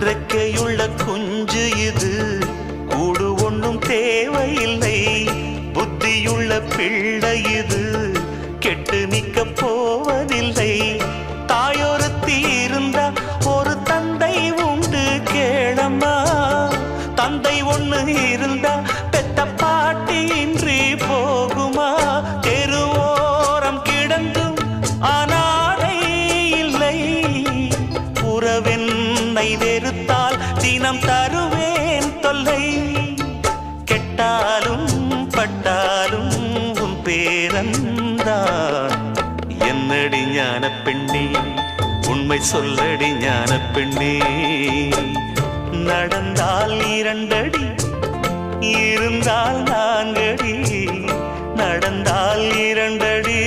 ரெக்கையுள்ள குஞ்சு இது, கூடு ஒன்றும் தேவையில்லை. புத்தியுள்ள பிள்ளை இது, கெட்டு நிக்க போவதில்லை. தாயொருத்தி இருந்தா ஒரு தந்தை உண்டு கேளம்மா. தந்தை ஒண்ணு இருந்தா பெத்த பாட்டி இன்றி போகுமா? தெருவோரம் கிடந்தும் அனாதை இல்லை. உறவென்னை வெறுத்தால் தினம் தருவேன் தொல்லை. கெட்டாலும் பட்டாலும் உன் பேரன்தான். என்னடி ஞான பெண்ணே, உண்மை சொல்லடி ஞான பெண்ணே. நடந்தால் 2 அடி, இருந்தால் 4 அடி. நடந்தால் 2 அடி.